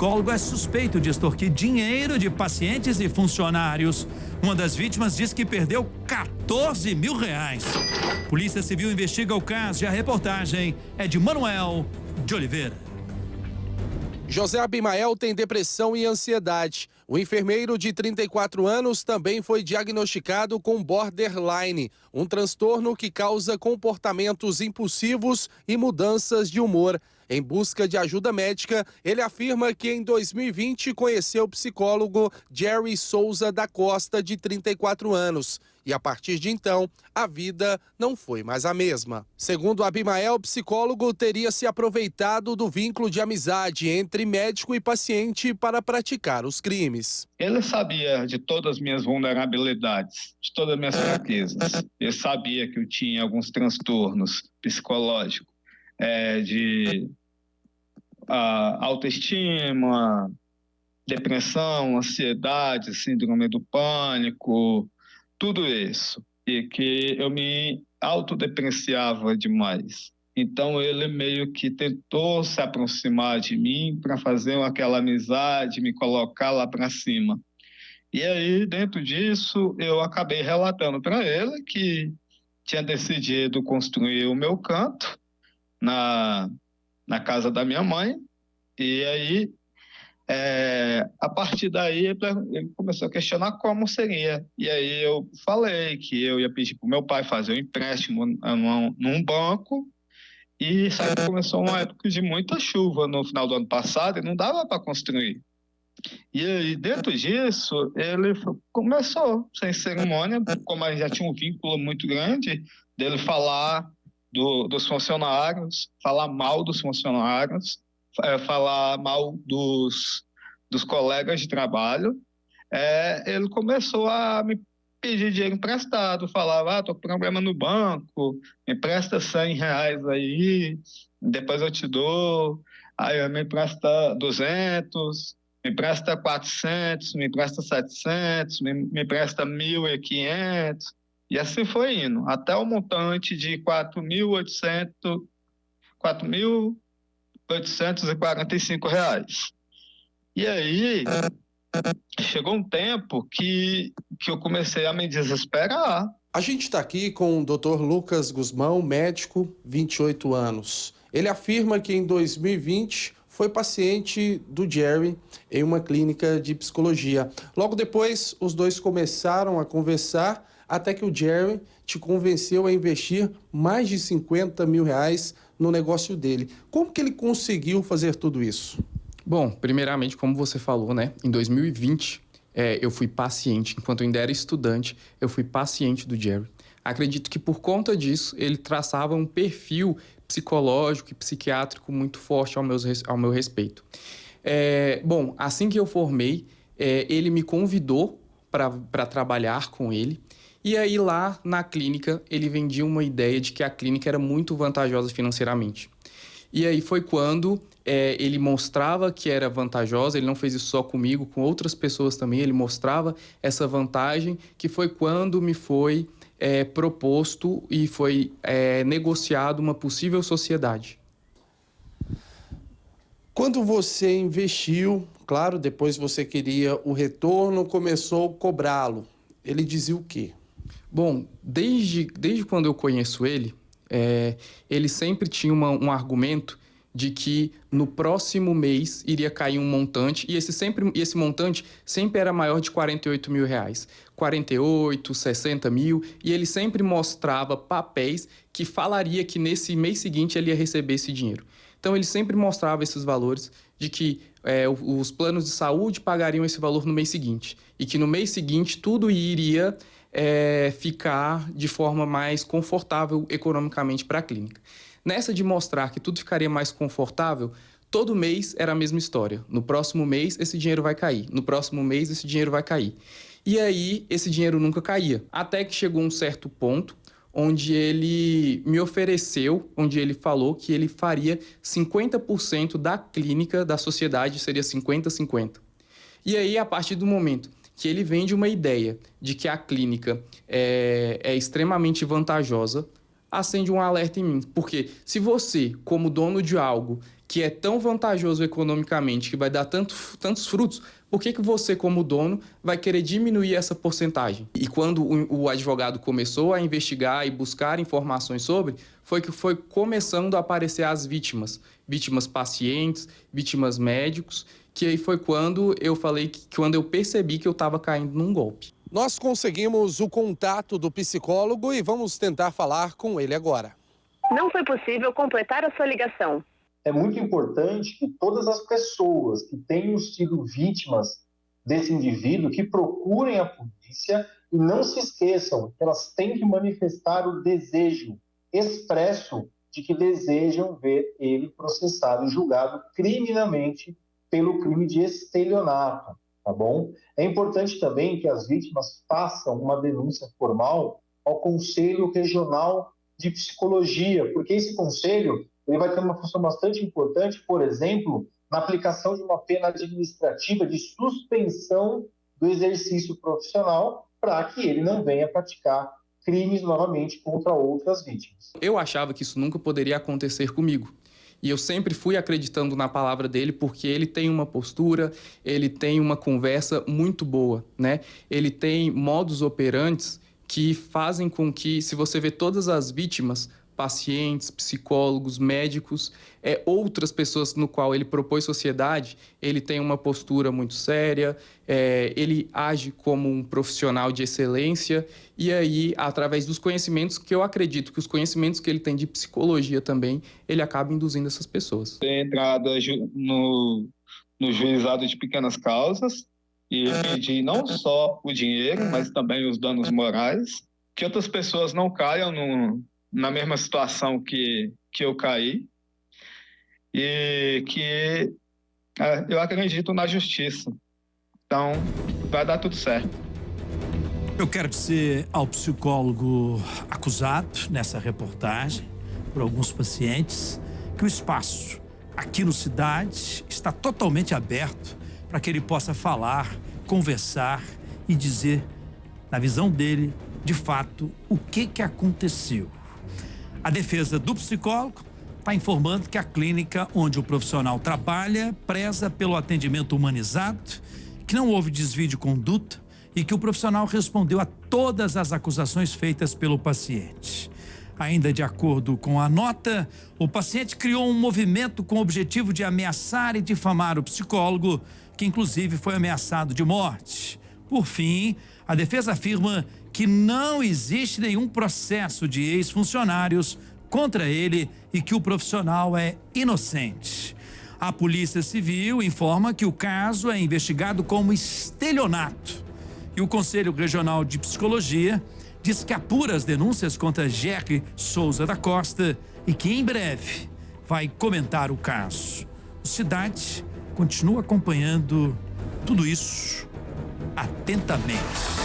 psicólogo é suspeito de extorquir dinheiro de pacientes e funcionários. Uma das vítimas diz que perdeu 14 mil reais. Polícia Civil investiga o caso e a reportagem é de Manuel de Oliveira. José Abimael tem depressão e ansiedade. O enfermeiro de 34 anos também foi diagnosticado com borderline, um transtorno que causa comportamentos impulsivos e mudanças de humor. Em busca de ajuda médica, ele afirma que em 2020 conheceu o psicólogo Jerry Souza da Costa, de 34 anos. E a partir de então, a vida não foi mais a mesma. Segundo Abimael, o psicólogo teria se aproveitado do vínculo de amizade entre médico e paciente para praticar os crimes. Ele sabia de todas as minhas vulnerabilidades, de todas as minhas fraquezas. Ele sabia que eu tinha alguns transtornos psicológicos, de autoestima, depressão, ansiedade, síndrome do pânico, tudo isso. E que eu me autodepreciava demais. Então ele meio que tentou se aproximar de mim para fazer aquela amizade, me colocar lá para cima. E aí, dentro disso, eu acabei relatando para ele que tinha decidido construir o meu canto na casa da minha mãe. E aí, a partir daí, ele começou a questionar como seria. E aí eu falei que eu ia pedir para o meu pai fazer um empréstimo num banco. E isso aí começou uma época de muita chuva no final do ano passado e não dava para construir. E aí, dentro disso, ele começou, sem cerimônia, como já tinha um vínculo muito grande, dele falar dos funcionários, falar mal dos funcionários, falar mal dos colegas de trabalho. Ele começou a me pedir dinheiro emprestado, falava, tô com problema no banco, me empresta 100 reais aí, depois eu te dou. Aí eu me empresta 200, me empresta 400, me empresta 700, me empresta 1.500, e assim foi indo, até o montante de 4.845 reais. E aí chegou um tempo que eu comecei a me desesperar. A gente está aqui com o Dr. Lucas Guzmão, médico, 28 anos. Ele afirma que em 2020 foi paciente do Jerry em uma clínica de psicologia. Logo depois, os dois começaram a conversar até que o Jerry te convenceu a investir mais de 50 mil reais no negócio dele. Como que ele conseguiu fazer tudo isso? Bom, primeiramente, como você falou, né? Em 2020, eu fui paciente. Enquanto eu ainda era estudante, eu fui paciente do Jerry. Acredito que por conta disso, ele traçava um perfil psicológico e psiquiátrico muito forte ao meu respeito. Bom, assim que eu formei, ele me convidou para trabalhar com ele. E aí lá na clínica, ele vendia uma ideia de que a clínica era muito vantajosa financeiramente. E aí foi quando ele mostrava que era vantajosa, ele não fez isso só comigo, com outras pessoas também, ele mostrava essa vantagem, que foi quando me foi proposto e foi negociado uma possível sociedade. Quando você investiu, claro, depois você queria o retorno, começou a cobrá-lo. Ele dizia o quê? Bom, desde quando eu conheço ele, ele sempre tinha um argumento de que no próximo mês iria cair um montante, e esse montante sempre era maior de 48 mil reais. 48, 60 mil, e ele sempre mostrava papéis que falaria que nesse mês seguinte ele ia receber esse dinheiro. Então ele sempre mostrava esses valores de que os planos de saúde pagariam esse valor no mês seguinte, e que no mês seguinte tudo iria ficar de forma mais confortável economicamente para a clínica. Nessa de mostrar que tudo ficaria mais confortável, todo mês era a mesma história. No próximo mês, esse dinheiro vai cair. No próximo mês, esse dinheiro vai cair. E aí, esse dinheiro nunca caía. Até que chegou um certo ponto onde ele me ofereceu, onde ele falou que ele faria 50% da clínica, da sociedade, seria 50-50. E aí, a partir do momento que ele vende uma ideia de que a clínica é extremamente vantajosa, acende um alerta em mim. Porque se você, como dono de algo que é tão vantajoso economicamente, que vai dar tantos frutos, por que você, como dono, vai querer diminuir essa porcentagem? E quando o advogado começou a investigar e buscar informações sobre, foi que foi começando a aparecer as vítimas pacientes, vítimas médicos, que aí foi quando eu quando eu percebi que eu estava caindo num golpe. Nós conseguimos o contato do psicólogo e vamos tentar falar com ele agora. Não foi possível completar a sua ligação. É muito importante que todas as pessoas que tenham sido vítimas desse indivíduo que procurem a polícia e não se esqueçam que elas têm que manifestar o desejo expresso de que desejam ver ele processado e julgado criminalmente pelo crime de estelionato, tá bom? É importante também que as vítimas façam uma denúncia formal ao Conselho Regional de Psicologia, porque esse conselho ele vai ter uma função bastante importante, por exemplo, na aplicação de uma pena administrativa de suspensão do exercício profissional para que ele não venha praticar crimes novamente contra outras vítimas. Eu achava que isso nunca poderia acontecer comigo. E eu sempre fui acreditando na palavra dele porque ele tem uma postura, ele tem uma conversa muito boa, né? Ele tem modus operantes que fazem com que, se você vê todas as vítimas, pacientes, psicólogos, médicos, outras pessoas no qual ele propôs sociedade, ele tem uma postura muito séria, ele age como um profissional de excelência e aí, através dos conhecimentos, que eu acredito que os conhecimentos que ele tem de psicologia também, ele acaba induzindo essas pessoas. Tem entrada no juizado de pequenas causas e pedir não só o dinheiro, mas também os danos morais, que outras pessoas não caiam na mesma situação que eu caí e que eu acredito na justiça. Então, vai dar tudo certo. Eu quero dizer ao psicólogo acusado nessa reportagem, por alguns pacientes, que o espaço aqui no Cidade está totalmente aberto para que ele possa falar, conversar e dizer, na visão dele, de fato, o que aconteceu. A defesa do psicólogo está informando que a clínica onde o profissional trabalha preza pelo atendimento humanizado, que não houve desvio de conduta e que o profissional respondeu a todas as acusações feitas pelo paciente. Ainda de acordo com a nota, o paciente criou um movimento com o objetivo de ameaçar e difamar o psicólogo, que inclusive foi ameaçado de morte. Por fim, a defesa afirma que não existe nenhum processo de ex-funcionários contra ele e que o profissional é inocente. A Polícia Civil informa que o caso é investigado como estelionato. E o Conselho Regional de Psicologia diz que apura as denúncias contra Jerry Souza da Costa e que em breve vai comentar o caso. O Cidade continua acompanhando tudo isso atentamente.